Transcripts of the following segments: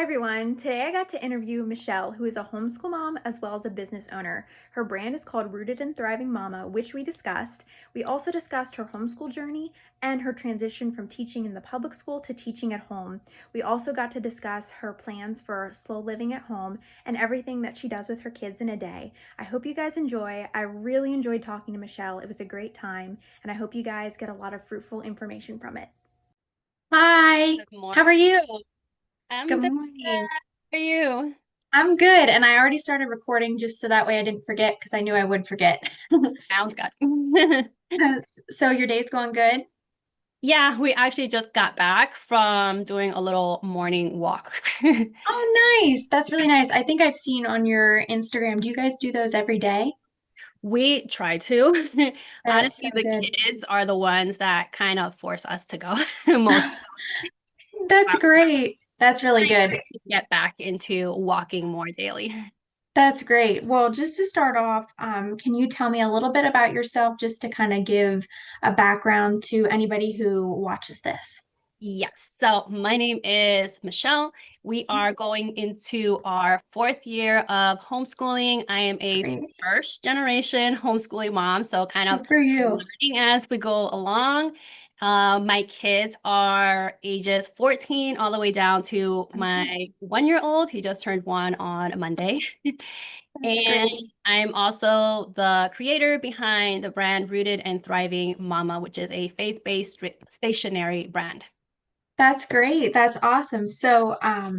Hi everyone. Today I got to interview Michelle, who is a homeschool mom as well as a business owner. Her brand is called Rooted and Thriving Mama, which we discussed. We also discussed her homeschool journey and her transition from teaching in the public school to teaching at home. We also got to discuss her plans for slow living at home and everything that she does with her kids in a day. I hope you guys enjoy. I really enjoyed talking to Michelle. It was a great time, and I hope you guys get a lot of fruitful information from it. Hi, Good how morning. are you? I'm Good doing morning. good. How are you? I'm good, and I already started recording just so that way I didn't forget because I knew I would forget. Sounds good. So your day's going good? Yeah, we actually just got back from doing a little morning walk. Oh, nice. That's really nice. I think I've seen on your Instagram. Do you guys do those every day? We try to. That's so Honestly, the good. kids are the ones that kind of force us to go most. That's I'm great. That's really trying good. to get back into walking more daily. That's great. Well, just to start off, can you tell me a little bit about yourself just to kind of give a background to anybody who watches this? Yes. So my name is Michelle. We are going into our fourth year of homeschooling. I am a Great. first generation homeschooling mom, so kind of Good for you. learning as we go along. My kids are ages 14 all the way down to Okay. my 1 year old. He just turned one on Monday. That's And great. I'm also the creator behind the brand Rooted and Thriving Mama, which is a faith-based stationery brand. That's great. That's awesome. So, let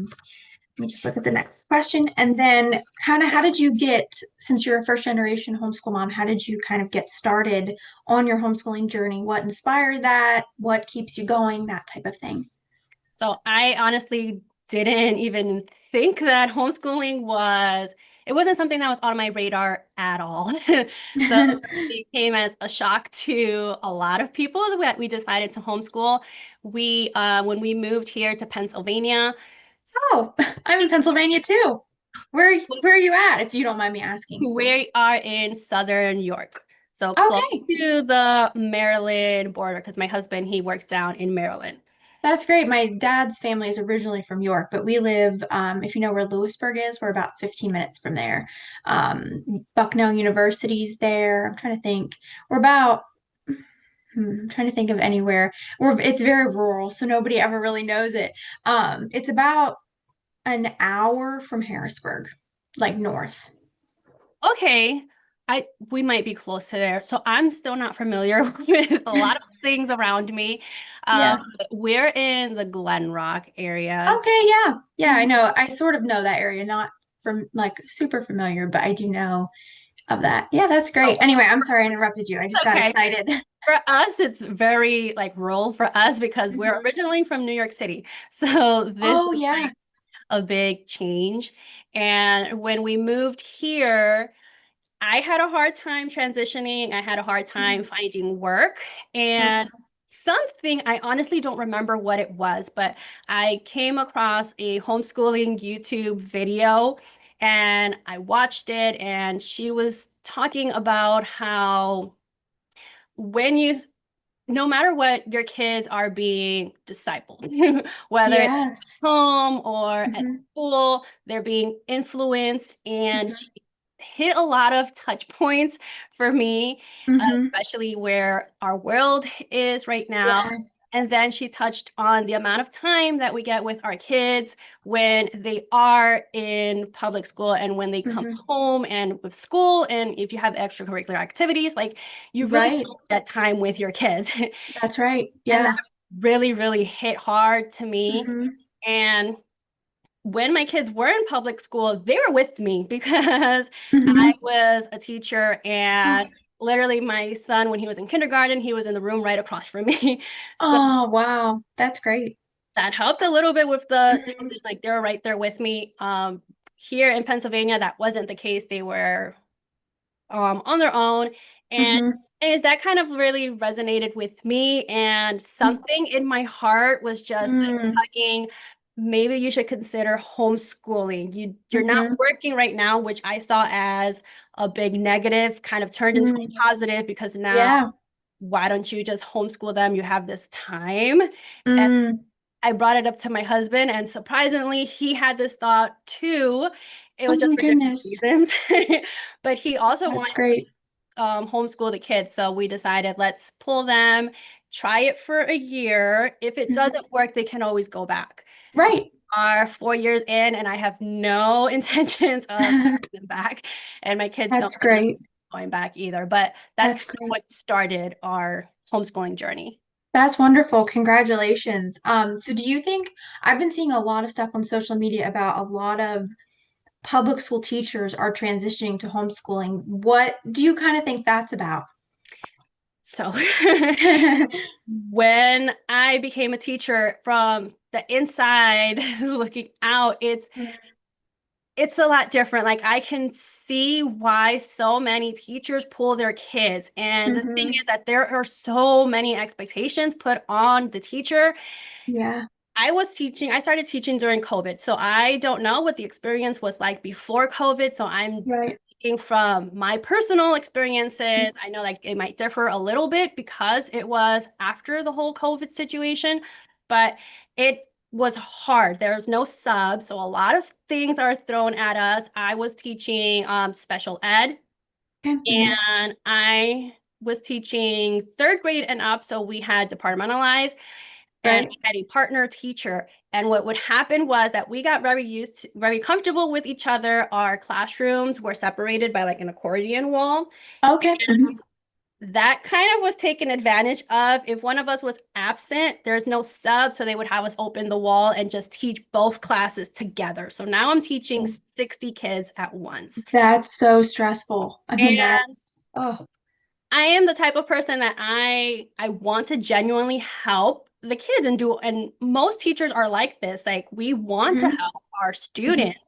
me just look at the next question. And then, kind of, how did you get, since you're a first generation homeschool mom, how did you kind of get started on your homeschooling journey? What inspired that? What keeps you going? That type of thing. So I honestly didn't even think that homeschooling it wasn't something that was on my radar at all. So it came as a shock to a lot of people that we decided to homeschool. When we moved here to Pennsylvania, Oh, I'm in Pennsylvania too. Where are you at, if you don't mind me asking? we are in Southern York. So close Okay. to the Maryland border because my husband, he works down in Maryland. That's great. My dad's family is originally from York, but we live, if you know where Lewisburg is, we're about 15 minutes from there. Bucknell University's there. I'm trying to think. We're about, I'm trying to think of anywhere. It's very rural, so nobody ever really knows it. It's about an hour from Harrisburg, like north. Okay, we might be close to there. So I'm still not familiar with a lot of things around me. Yeah. We're in the Glen Rock area. Okay, yeah. Yeah, I know. I sort of know that area, not from like super familiar, but I do know of that. Yeah, that's great. Oh, Anyway, I'm sorry I interrupted you. I just got okay. excited. For us, it's very like rural for us because we're Mhm. originally from New York City. So this Oh, is yeah. like a big change. And when we moved here, I had a hard time transitioning. I had a hard time Mhm. finding work. And Mhm. something, I honestly don't remember what it was, but I came across a homeschooling YouTube video and I watched it. And she was talking about how when you, no matter what, your kids are being discipled, whether it's Yes. home or at Hmm. school, they're being influenced. And Hmm. she hit a lot of touch points for me, Hmm. especially where our world is right now. Yeah. And then she touched on the amount of time that we get with our kids when they are in public school and when they come Hmm. home and with school. And if you have extracurricular activities, like you really Right. don't get time with your kids. That's right. And that Yeah. really, really hit hard to me. Hmm. And when my kids were in public school, they were with me because I Hmm. was a teacher and literally my son, when he was in kindergarten, he was in the room right across from me. So Oh, wow. That's great. that helped a little bit with the Hmm. transition. Like they were right there with me. Here in Pennsylvania, that wasn't the case. They were on their own. And Hmm. is that kind of really resonated with me. And something in my heart was just Hmm. tugging, maybe you should consider homeschooling. You're not Hmm. working right now, which I saw as a big negative, kind of turned into Hmm. a positive because now Yeah. why don't you just homeschool them? You have this time. And Mm. I brought it up to my husband, and surprisingly, he had this thought too. It Oh was just my for different goodness. reasons. But he also That's wanted great. homeschool the kids. So we decided let's pull them, try it for a year. If it Mhm. doesn't work, they can always go back. We Right. are 4 years in, and I have no intentions of taking them back. And my kids don't That's think great. going back either. But that's That's kind of great. what started our homeschooling journey. That's wonderful. Congratulations. So do you think I've been seeing a lot of stuff on social media about a lot of public school teachers are transitioning to homeschooling. What do you kind of think that's about? So when I became a teacher from the inside looking out, it's a lot different. Like I can see why so many teachers pull their kids. And the thing Mm-hmm. is that there are so many expectations put on the teacher. Yeah, I started teaching during COVID. So I don't know what the experience was like before COVID. So I'm right. speaking from my personal experiences. I know like it might differ a little bit because it was after the whole COVID situation, but it was hard. There's no sub. So a lot of things are thrown at us. I was teaching special ed Okay. Hmm. and I was teaching third grade and up. So we had departmentalized and Right. I had a partner teacher. And what would happen was that we got very comfortable with each other. Our classrooms were separated by like an accordion wall. Okay. Hmm. That kind of was taken advantage of. If one of us was absent, there's no sub, so they would have us open the wall and just teach both classes together. So now I'm teaching 60 kids at once. That's so stressful. I mean, And that's, oh, I am the type of person that I want to genuinely help the kids and do, and most teachers are like this. Like we want to hmm, help our hmm, students,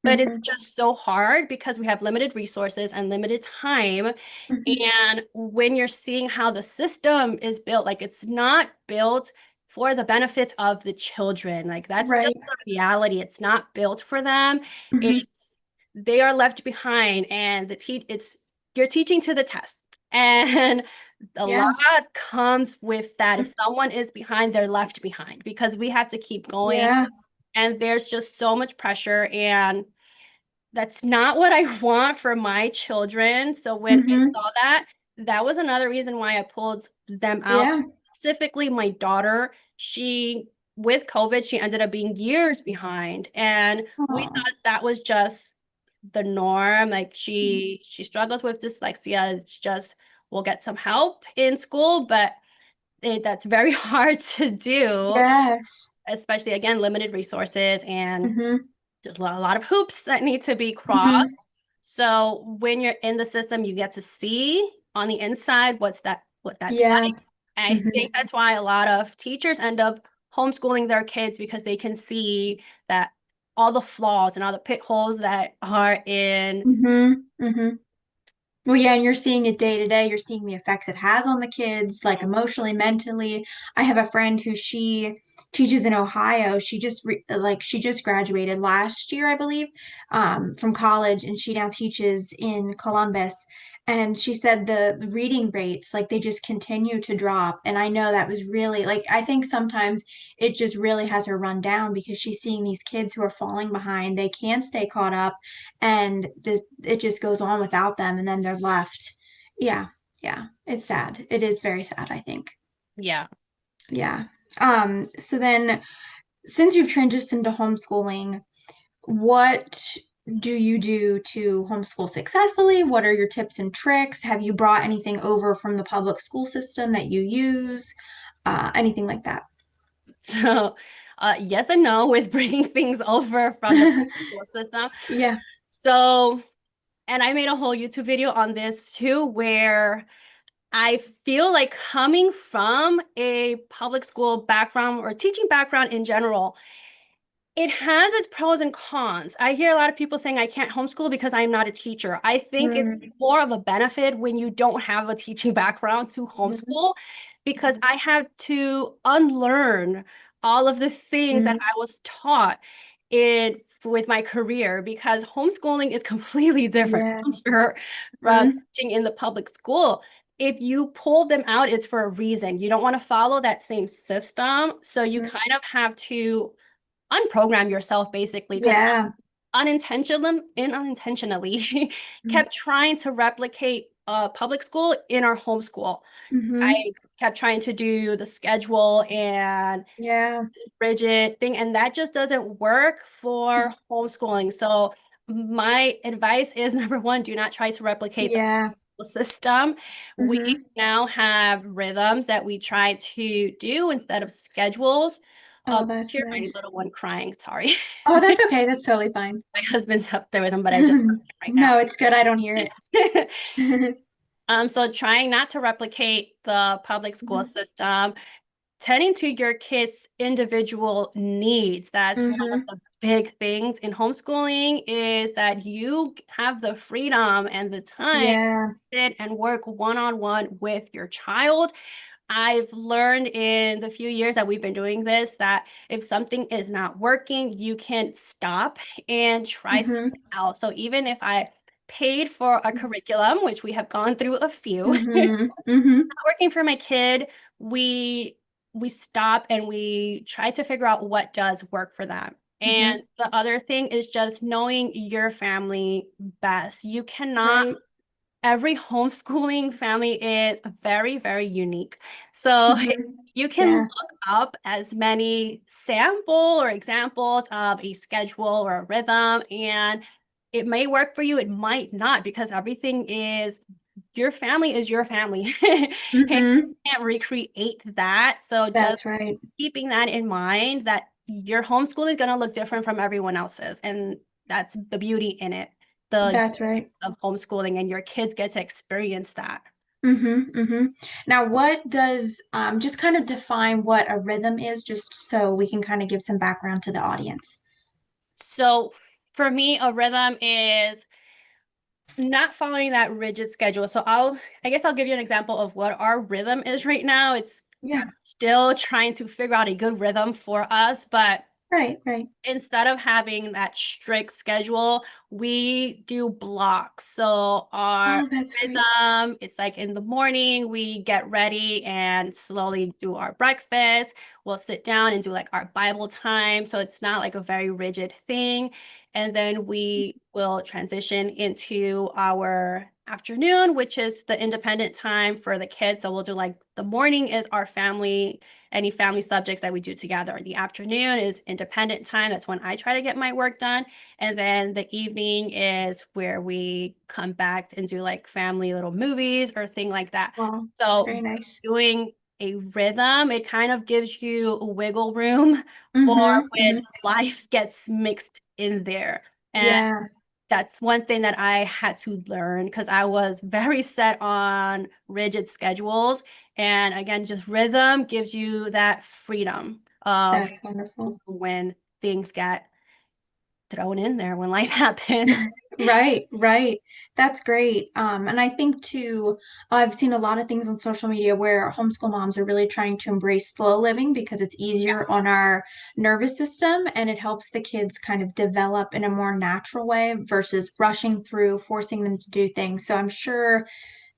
but it's hmm, just so hard because we have limited resources and limited time. hmm. And when you're seeing how the system is built, like it's not built for the benefits of the children. Like that's just Right. the reality. It's not built for them. Hmm. It's they are left behind and it's you're teaching to the test. And a lot Yeah. comes with that. If someone is behind, they're left behind because we have to keep going. Yeah. And there's just so much pressure. And that's not what I want for my children. So when I Hmm. saw that, that was another reason why I pulled them out. Yeah. Specifically, my daughter, with COVID, she ended up being years behind. And we Oh. thought that was just the norm. Like she struggles with dyslexia. It's just we'll get some help in school, but that's very hard to do, Yes. especially again, limited resources and Hmm. there's a lot of hoops that need to be Hmm. crossed. So when you're in the system, you get to see on the inside what that's Yeah. like. And I Hmm. think that's why a lot of teachers end up homeschooling their kids because they can see that all the flaws and all the pit holes that are in. Hmm. Hmm. Well, yeah, and you're seeing it day to day. You're seeing the effects it has on the kids, like emotionally, mentally. I have a friend who she teaches in Ohio. She just graduated last year, I believe, from college, and she now teaches in Columbus. And she said the reading rates, like they just continue to drop. And I know that was really like I think sometimes it just really has her run down because she's seeing these kids who are falling behind. They can't stay caught up and it just goes on without them and then they're left. Yeah, yeah, it's sad. It is very sad, I think. Yeah. Yeah. So then since you've transitioned to homeschooling, what do you do to homeschool successfully? What are your tips and tricks? Have you brought anything over from the public school system that you use? Anything like that? So, yes and no with bringing things over from the school system. Yeah. So, and I made a whole YouTube video on this too, where I feel like coming from a public school background or teaching background in general, it has its pros and cons. I hear a lot of people saying I can't homeschool because I'm not a teacher. I think it's Mm-hmm. more of a benefit when you don't have a teaching background to homeschool because I have to unlearn all of the things that Mm-hmm. I was taught in with my career because homeschooling is completely different Yeah. from Mm-hmm. teaching in the public school. if you pull them out, it's for a reason. You don't want to follow that same system. So you Mhm. kind of have to unprogram yourself basically because Yeah. unintentionally kept trying to replicate public school in our homeschool. Mm-hmm. I kept trying to do the schedule and Yeah. rigid thing, and that just doesn't work for homeschooling. So my advice is number one, do not try to replicate the Yeah. system. We Mm-hmm. now have rhythms that we try to do instead of schedules. Oh, that's Hear my nice. little one crying, sorry. Oh, that's okay. That's totally fine. My husband's up there with him, but I just right now. No, it's good. I don't hear it. So trying not to replicate the public school system, tending to your kids' individual needs. That's one of Mm-hmm. the big things in homeschooling is that you have the freedom and the time to Yeah. sit and work one-on-one with your child. I've learned in the few years that we've been doing this that if something is not working, you can stop and try something Mm-hmm. else. So even if I paid for a curriculum, which we have gone through a few, Mm-hmm. Mm-hmm. working for my kid, we we stop and we try to figure out what does work for them. Mm-hmm. And the other thing is just knowing your family best. You cannot Right. every homeschooling family is very, very unique. So Mm-hmm. you can Yeah. look up as many sample or examples of a schedule or a rhythm, and it may work for you, it might not, because everything is your family is your family. Hey, Mm-hmm. you can't recreate that. So just That's right. keeping that in mind that your homeschooling is going to look different from everyone else's. And that's the beauty in it. The That's right. of homeschooling and your kids get to experience that. Mm-hmm. Mm-hmm. Now, what does just kind of define what a rhythm is, just so we can kind of give some background to the audience? So for me, a rhythm is not following that rigid schedule. So I guess I'll give you an example of what our rhythm is right now. It's Yeah. still trying to figure out a good rhythm for us, but Right. Right. instead of having that strict schedule, we do blocks. So our Oh, that's great. rhythm, it's like in the morning, we get ready and slowly do our breakfast. We'll sit down and do like our Bible time. So it's not like a very rigid thing. And then we will transition into our afternoon, which is the independent time for the kids. So we'll do like the morning is our family any family subjects that we do together. The afternoon is independent time. That's when I try to get my work done. And then the evening is where we come back and do like family little movies or thing like that. Wow, it's So very nice. doing a rhythm, it kind of gives you wiggle room for Mm-hmm. when Mm-hmm. life gets mixed in there. And Yeah, that's one thing that I had to learn because I was very set on rigid schedules. And again, just rhythm gives you that freedom of that's wonderful. when things get thrown in there, when life happens. Right, right. That's great. And I think too, I've seen a lot of things on social media where homeschool moms are really trying to embrace slow living because it's easier on our nervous system and it helps the kids kind of develop in a more natural way versus rushing through, forcing them to do things. So I'm sure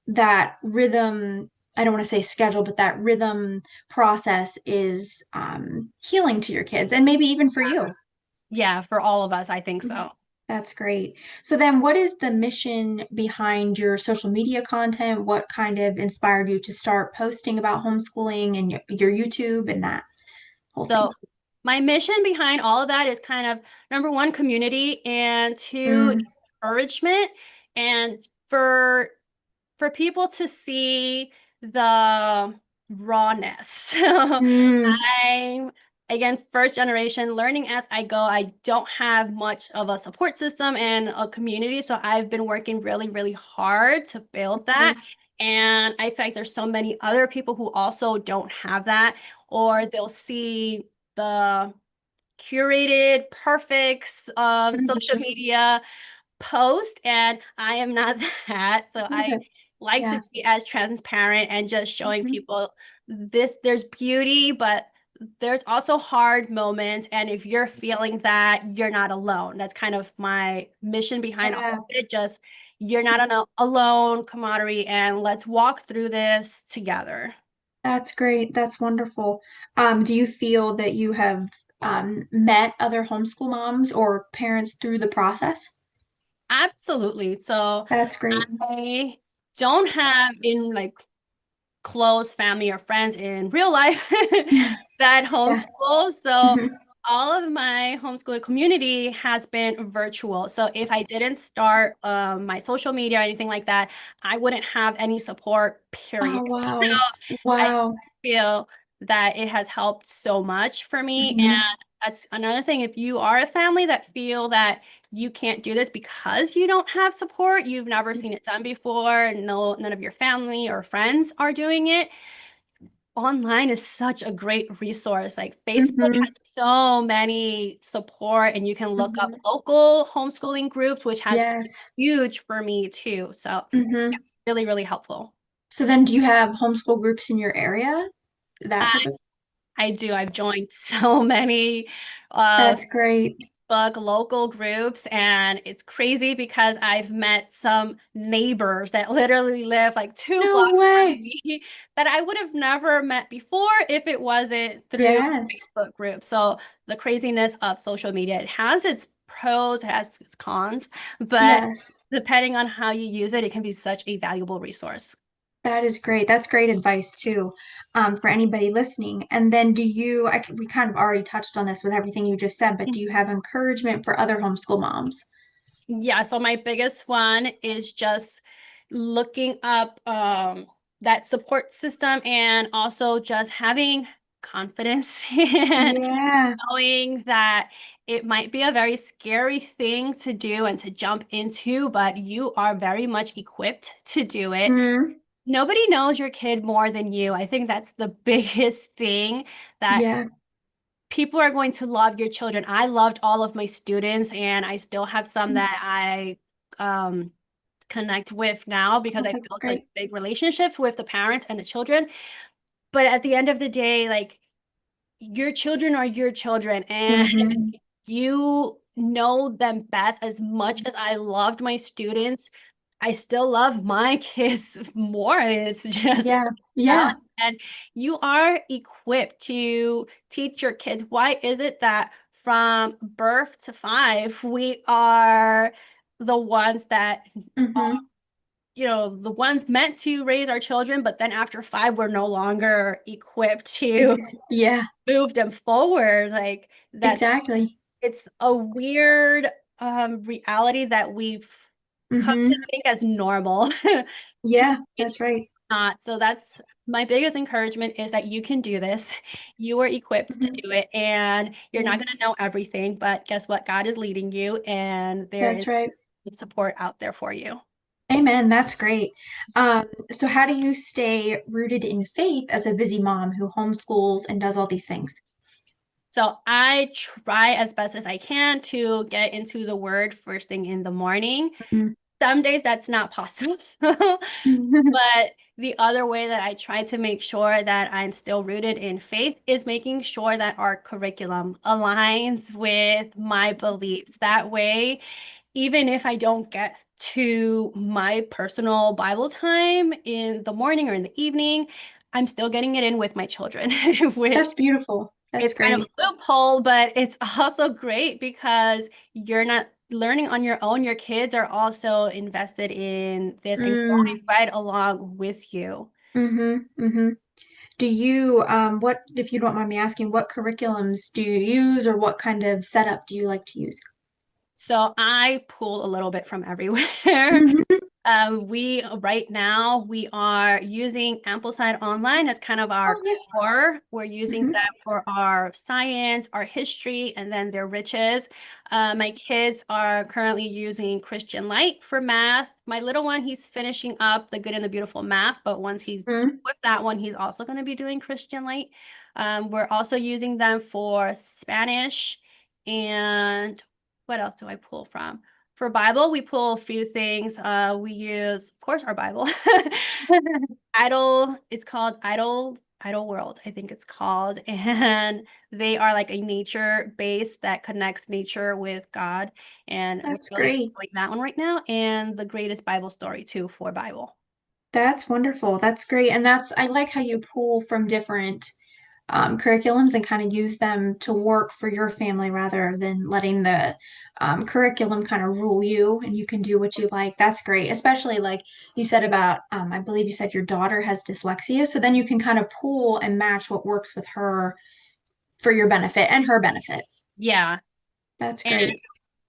that rhythm, I don't want to say schedule, but that rhythm process is healing to your kids and maybe even for you. Yeah, for all of us, I think so. That's great. So then what is the mission behind your social media content? What kind of inspired you to start posting about homeschooling and your YouTube and that whole thing? So my mission behind all of that is kind of number one, community, and two, Mm, encouragement. And for for people to see the rawness. mm, I'm again first generation learning as I go. I don't have much of a support system and a community, so I've been working really, really hard to build that. mhm, And I feel like there's so many other people who also don't have that, or they'll see the curated, perfect social mhm. media post, and I am not that. So I like to Yeah. be as transparent and just showing Mhm. people this there's beauty, but there's also hard moments. And if you're feeling that, you're not alone. That's kind of my mission behind all Yeah. of it. Just you're not alone, camaraderie, and let's walk through this together. That's great. That's wonderful. Do you feel that you have met other homeschool moms or parents through the process? Absolutely. So That's great. I don't have in like close family or friends in real life that Yeah. homeschool. So Hmm. all of my homeschooling community has been virtual. So if I didn't start my social media or anything like that, I wouldn't have any support, period. Oh, wow. I Wow. feel that it has helped so much for me. Hmm. And that's another thing. If you are a family that feel that you can't do this because you don't have support, you've never seen it done before, no, none of your family or friends are doing it, online is such a great resource. Like Facebook Hmm. has so many support, and you can look up Hmm. local homeschooling groups, which has been Yes. huge for me too. So Hmm. it's really, really helpful. So then do you have homeschool groups in your area? That type of. I do. I've joined so many uh, That's great. Facebook local groups, and it's crazy because I've met some neighbors that literally live like two No blocks from way. me that I would have never met before if it wasn't through Yes. Facebook groups. So the craziness of social media, it has its pros, it has its cons, but Yes. depending on how you use it, it can be such a valuable resource. That is great. That's great advice too, for anybody listening. And then we kind of already touched on this with everything you just said, but do you have encouragement for other homeschool moms? Yeah, so my biggest one is just looking up that support system and also just having confidence and Yeah. knowing that it might be a very scary thing to do and to jump into, but you are very much equipped to do it. Hmm. Nobody knows your kid more than you. I think that's the biggest thing that Yeah. people are going to love your children. I loved all of my students, and I still have some that I um, connect with now because Oh, I that's built such great. big relationships with the parents and the children. But at the end of the day, like your children are your children, and Hmm. you know them best. As much as I loved my students, I still love my kids more. It's just Yeah. reality. Yeah. And you are equipped to teach your kids. Why is it that from birth to five, we are the ones that, Hmm. the ones meant to raise our children, but then after five, we're no longer equipped to Yeah. move them forward? Like that's Exactly. it's a weird reality that we've come Hmm. to think as normal. Yeah, It's that's right. not. So that's my biggest encouragement is that you can do this. You are equipped to Hmm. do it, and you're Yeah, not going to know everything, but guess what? God is leading you, and there is that's right. support out there for you. Amen. That's great. So how do you stay rooted in faith as a busy mom who homeschools and does all these things? So I try as best as I can to get into the word first thing in the morning. Mhm. Some days that's not possible. But the other way that I try to make sure that I'm still rooted in faith is making sure that our curriculum aligns with my beliefs. That way, even if I don't get to my personal Bible time in the morning or in the evening, I'm still getting it in with my children, which That's beautiful. That's it's kind of great. a loophole, but it's also great because you're not learning on your own. Your kids are also invested in this and Mm, growing right along with you. mm-hmm, mm-hmm. Do you, what, if you don't mind me asking, what curriculums do you use or what kind of setup do you like to use? So I pull a little bit from everywhere. Hmm. We right now we are using Amplify Online as kind of Oh, our yeah. core. We're using Hmm. that for our science, our history, and then their riches. My kids are currently using Christian Light for math. My little one, he's finishing up the Good and the Beautiful math, but once he's done Hmm. with that one, he's also going to be doing Christian Light. We're also using them for Spanish, and what else do I pull from? For Bible, we pull a few things. We use, of course, our Bible. Idle, it's called Idle. Idle World, I think it's called. And they are like a nature base that connects nature with God. And we're That's really great. enjoying that one right now. And the greatest Bible story too for Bible. That's wonderful. That's great. And I like how you pull from different curriculums and kind of use them to work for your family rather than letting the curriculum kind of rule you and you can do what you like. That's great. Especially like you said about, I believe you said your daughter has dyslexia. So then you can kind of pull and match what works with her for your benefit and her benefit. Yeah. That's And great.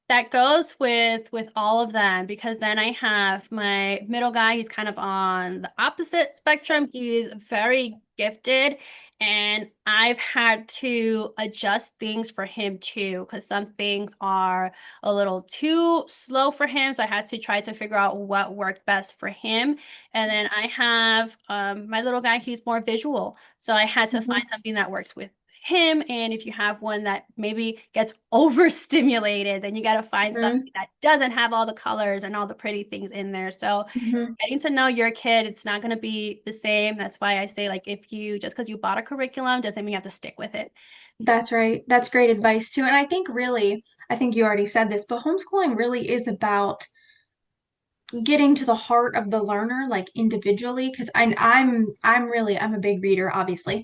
that goes with all of them because then I have my middle guy. He's kind of on the opposite spectrum. He's very gifted, and I've had to adjust things for him too because some things are a little too slow for him. So I had to try to figure out what worked best for him. And then I have my little guy. He's more visual, so I had to find Mhm. something that works with him. And if you have one that maybe gets overstimulated, then you got to find Mhm. something that doesn't have all the colors and all the pretty things in there. So Mhm. getting to know your kid, it's not going to be the same. That's why I say, like, if you just because you bought a curriculum doesn't mean you have to stick with it. That's right. That's great advice too. And I think really, I think you already said this, but homeschooling really is about getting to the heart of the learner like individually because I'm a big reader obviously.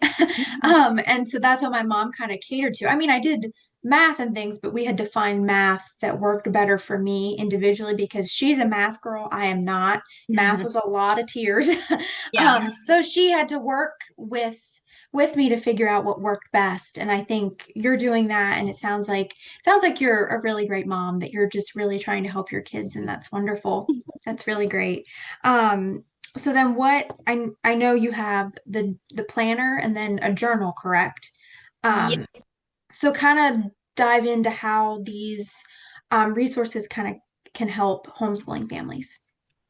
And so that's what my mom kind of catered to. I mean, I did math and things, but we had to find math that worked better for me individually because she's a math girl, I am not. Math was a lot of tears. Yeah. So she had to work with me to figure out what worked best, and I think you're doing that, and it sounds like you're a really great mom, that you're just really trying to help your kids, and that's wonderful. That's really great. Um, so then I know you have the planner and then a journal, correct? Yeah. Um, so kind of dive into how these resources kind of can help homeschooling families.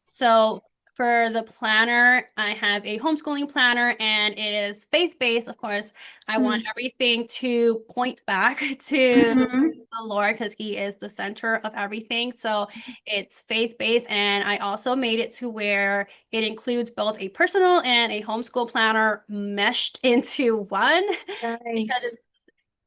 So for the planner, I have a homeschooling planner and it is faith-based. Of course, I want everything to point back to Mm-hmm. the Lord because He is the center of everything. So it's faith-based. And I also made it to where it includes both a personal and a homeschool planner meshed into one because Nice.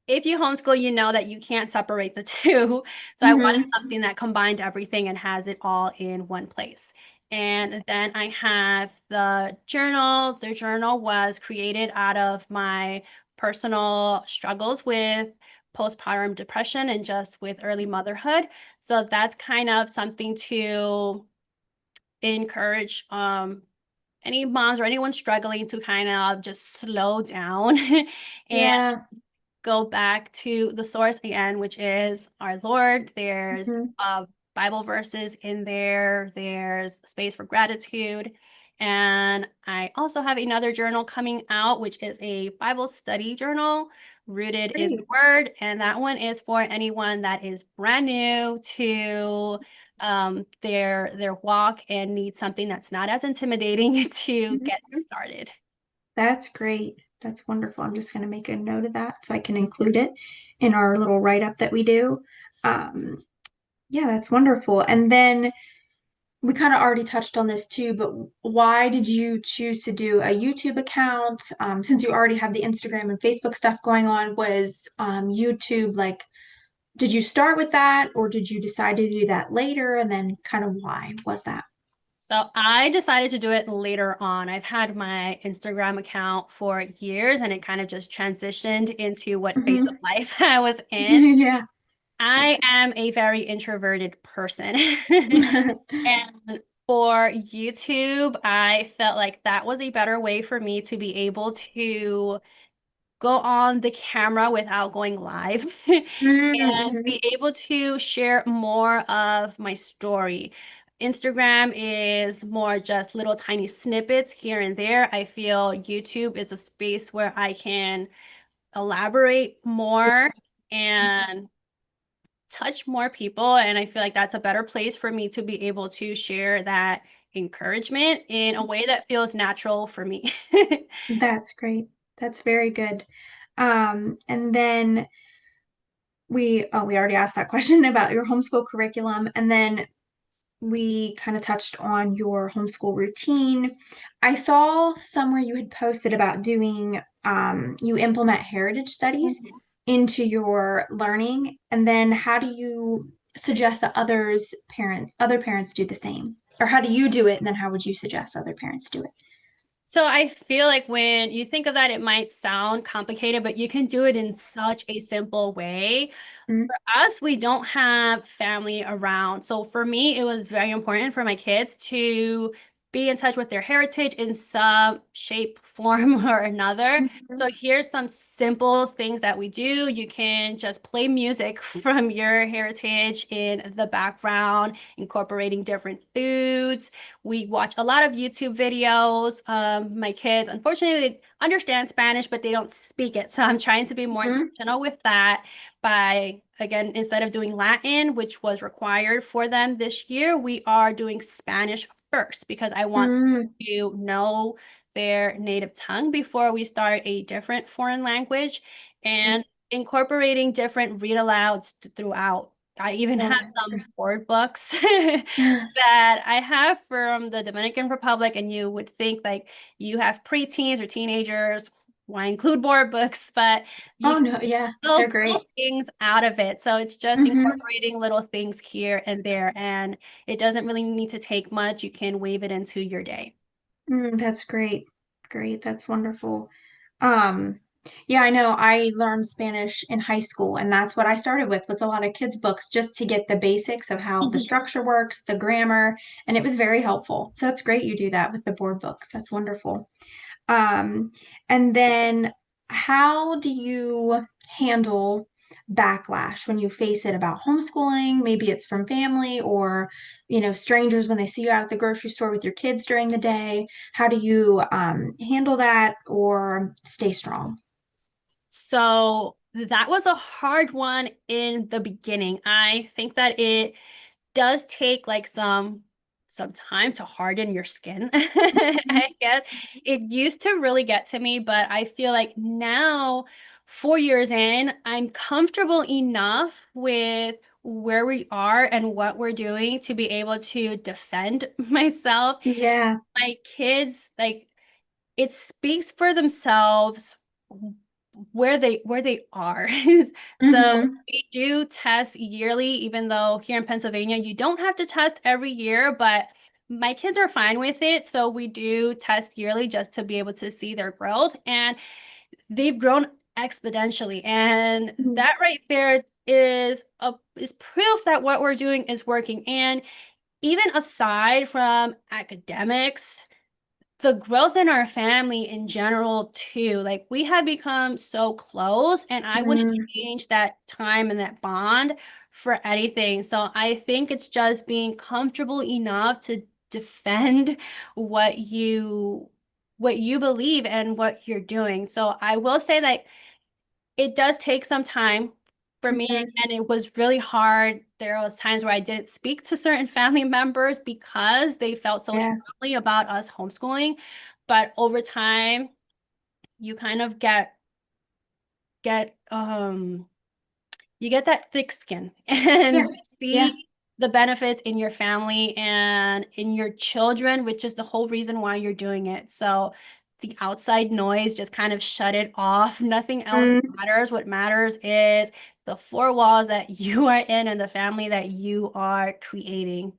if you homeschool, you know that you can't separate the two. So I wanted Mm-hmm. something that combined everything and has it all in one place. And then I have the journal. The journal was created out of my personal struggles with postpartum depression and just with early motherhood. So that's kind of something to encourage any moms or anyone struggling to kind of just slow down and Yeah. go back to the source again, which is our Lord. There's Mhm. Bible verses in there. There's space for gratitude. And I also have another journal coming out, which is a Bible study journal rooted in the Great. Word. And that one is for anyone that is brand new to their walk and needs something that's not as intimidating to get Mhm. started. That's great. That's wonderful. I'm just going to make a note of that so I can include it in our little write-up that we do. Um, yeah, that's wonderful. And then we kind of already touched on this too, but why did you choose to do a YouTube account? Since you already have the Instagram and Facebook stuff going on, was YouTube like, did you start with that or did you decide to do that later? And then kind of why was that? So I decided to do it later on. I've had my Instagram account for years and it kind of just transitioned into what phase of Hmm. life I was in. Yeah, that's I am a very introverted person. right. And for YouTube, I felt like that was a better way for me to be able to go on the camera without going live and Mm-hmm. be able to share more of my story. Instagram is more just little tiny snippets here and there. I feel YouTube is a space where I can elaborate more and touch more people. And I feel like that's a better place for me to be able to share that encouragement in a way that feels natural for me. That's great. That's very good. And then we already asked that question about your homeschool curriculum. And then we kind of touched on your homeschool routine. I saw somewhere you had posted about doing, you implement heritage studies Mhm. into your learning, and then how do you suggest that other parents do the same? Or how do you do it, and then how would you suggest other parents do it? So I feel like when you think of that, it might sound complicated, but you can do it in such a simple way. Mm, For us, we don't have family around. So for me, it was very important for my kids to be in touch with their heritage in some shape, form, or another. mhm, So here's some simple things that we do. You can just play music from your heritage in the background, incorporating different foods. We watch a lot of YouTube videos. My kids, unfortunately, they understand Spanish, but they don't speak it. So I'm trying to be more mhm, intentional with that by, again, instead of doing Latin, which was required for them this year, we are doing Spanish first because I want mm, to know their native tongue before we start a different foreign language mm. and incorporating different read alouds throughout. I even Oh, have that's some great. board books that I have from the Dominican Republic, and you would think like you have preteens or teenagers. Why include board books? But you Oh no, yeah, they're little great. cool things out of it. So it's just Hmm. incorporating little things here and there, and it doesn't really need to take much. You can weave it into your day. That's great. Great. That's wonderful. Um, yeah, I know I learned Spanish in high school, and that's what I started with was a lot of kids' books just to get the basics of how the Mhm. structure works, the grammar, and it was very helpful. So that's great you do that with the board books. That's wonderful. Um, and then how do you handle backlash when you face it about homeschooling? Maybe it's from family or, strangers when they see you out at the grocery store with your kids during the day. How do you handle that or stay strong? So that was a hard one in the beginning. I think that it does take like some time to harden your skin. I guess it used to really get to me, but I feel like now, 4 years in, I'm comfortable enough with where we are and what we're doing to be able to defend myself. Yeah. My kids, like it speaks for themselves where they are. So Mm-hmm. we do test yearly, even though here in Pennsylvania you don't have to test every year, but my kids are fine with it. So we do test yearly just to be able to see their growth, and they've grown exponentially. And that right there is proof that what we're doing is working. And even aside from academics, the growth in our family in general too. Like we have become so close, and I wouldn't Mm-hmm. change that time and that bond for anything. So I think it's just being comfortable enough to defend what you believe and what you're doing. So I will say that it does take some time. For me, again, it was really hard. There was times where I didn't speak to certain family members because they felt so Yeah. strongly about us homeschooling. But over time, you kind of get you get that thick skin Yeah. and you Yeah. see the benefits in your family and in your children, which is the whole reason why you're doing it. So the outside noise, just kind of shut it off. Nothing else Mm. matters. What matters is the four walls that you are in and the family that you are creating.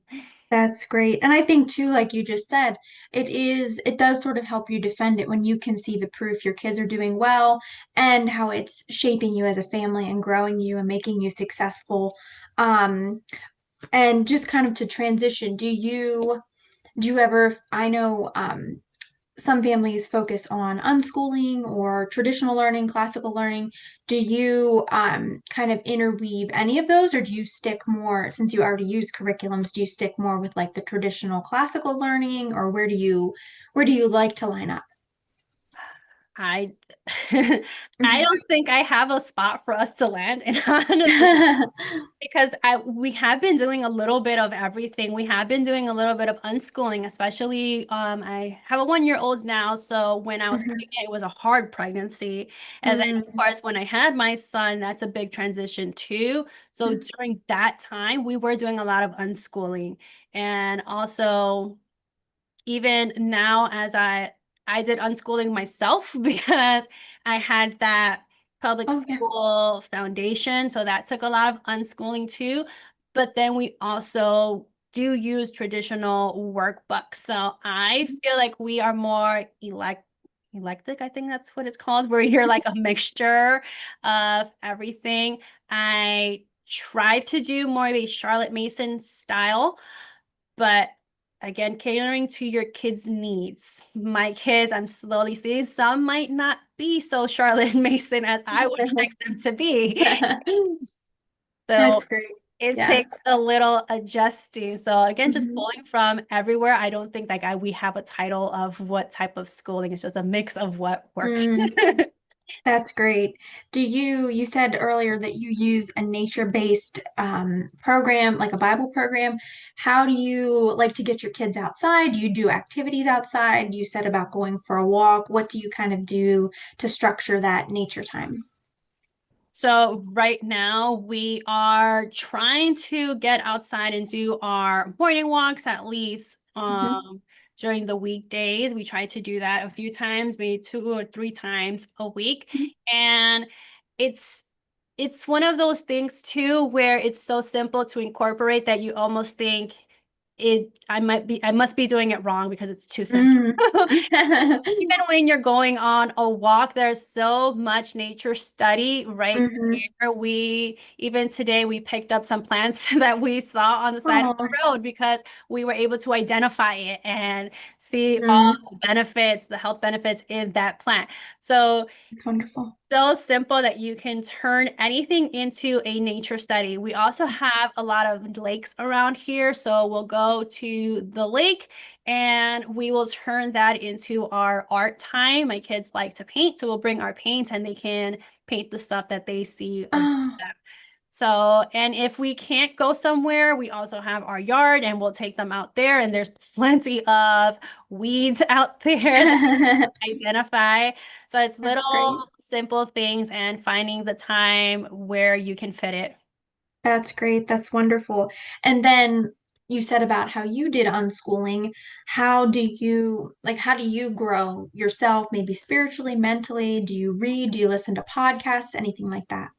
That's great. And I think too, like you just said, it does sort of help you defend it when you can see the proof your kids are doing well and how it's shaping you as a family and growing you and making you successful. Um, and just kind of to transition, do you ever, I know, some families focus on unschooling or traditional learning, classical learning. Do you kind of interweave any of those, or do you stick more, since you already use curriculums, do you stick more with like the traditional classical learning, or where do you like to line up? I I don't think I have a spot for us to land in, honestly, because we have been doing a little bit of everything. We have been doing a little bit of unschooling, especially I have a 1 year old now, so when I was Mhm. pregnant, it was a hard pregnancy. And then of Mm. course when I had my son, that's a big transition too. So during that time, we were doing a lot of unschooling. And also even now as I did unschooling myself because I had that public Oh yeah. school foundation, so that took a lot of unschooling too. But then we also do use traditional workbooks. So I feel like we are more eclectic, I think that's what it's called, where you're like a mixture of everything. I try to do more of a Charlotte Mason style, but again, catering to your kids' needs. My kids, I'm slowly seeing some might not be so Charlotte Mason as I would like them to be. That's So great. it Yeah. takes a little adjusting. So again, just Mhm. pulling from everywhere. I don't think like we have a title of what type of schooling. It's just a mix of what worked. Mm. That's great. You said earlier that you use a nature-based program, like a Bible program. How do you like to get your kids outside? Do you do activities outside? You said about going for a walk. What do you kind of do to structure that nature time? So right now we are trying to get outside and do our morning walks at least Hmm. during the weekdays. We try to do that a few times, maybe 2 or 3 times a week. And it's it's one of those things too where it's so simple to incorporate that you almost think I must be doing it wrong because it's too simple. Mm. Even when you're going on a walk, there's so much nature study right Hmm. there. Even today, we picked up some plants that we saw on the side of the Oh, road because we were able to identify it and see all mm, the benefits, the health benefits in that plant. So it's wonderful. so simple that you can turn anything into a nature study. We also have a lot of lakes around here, so we'll go to the lake and we will turn that into our art time. My kids like to paint, so we'll bring our paints and they can paint the stuff that they see around Oh. them. So, and if we can't go somewhere, we also have our yard and we'll take them out there, and there's plenty of weeds out there identify. So it's That's great. little simple things and finding the time where you can fit it. That's great. That's wonderful. And then you said about how you did unschooling. How do you grow yourself, maybe spiritually, mentally? Do you read? Do you listen to podcasts? Anything like that?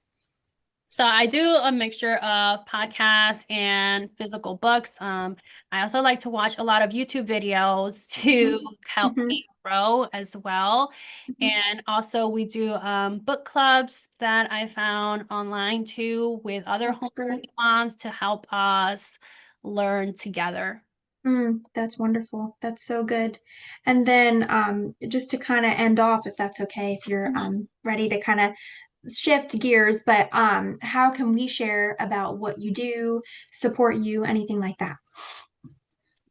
So I do a mixture of podcasts and physical books. I also like to watch a lot of YouTube videos to Hmm. help Hmm. me grow as well. Hmm. And also we do book clubs that I found online too with other That's great. homeschooling moms to help us learn together. Mm, that's wonderful. That's so good. And then just to kind of end off, if that's okay, if you're ready to kind of shift gears, but how can we share about what you do, support you, anything like that?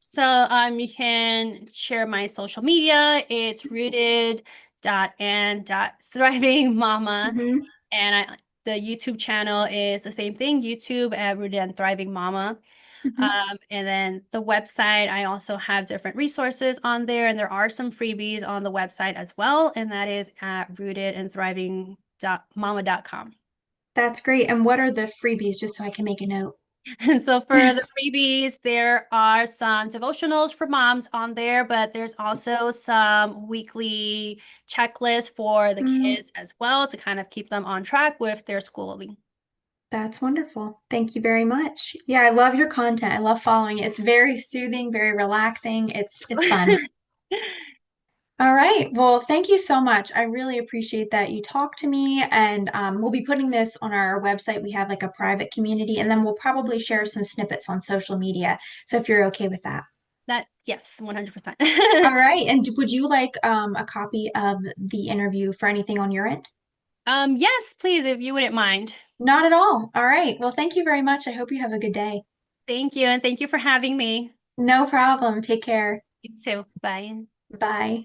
So you can share my social media. It's rooted.and.thriving mama. Hmm. And the YouTube channel is the same thing, YouTube at Rooted and Thriving Mama. Hmm. And then the website, I also have different resources on there, and there are some freebies on the website as well, and that is at rootedandthriving.mama.com. That's great. And what are the freebies, just so I can make a note? And so for the freebies, there are some devotionals for moms on there, but there's also some weekly checklists for the Mm, kids as well to kind of keep them on track with their schooling. that's wonderful. Thank you very much. Yeah, I love your content. I love following it. It's very soothing, very relaxing. It's fun. All right. Well, thank you so much. I really appreciate that you talked to me, and we'll be putting this on our website. We have like a private community, and then we'll probably share some snippets on social media. So if you're okay with that. That, yes, 100%. All right. And would you like a copy of the interview for anything on your end? Yes, please, if you wouldn't mind. Not at all. All right. Well, thank you very much. I hope you have a good day. Thank you, and thank you for having me. No problem. Take care. You too. Bye. Bye.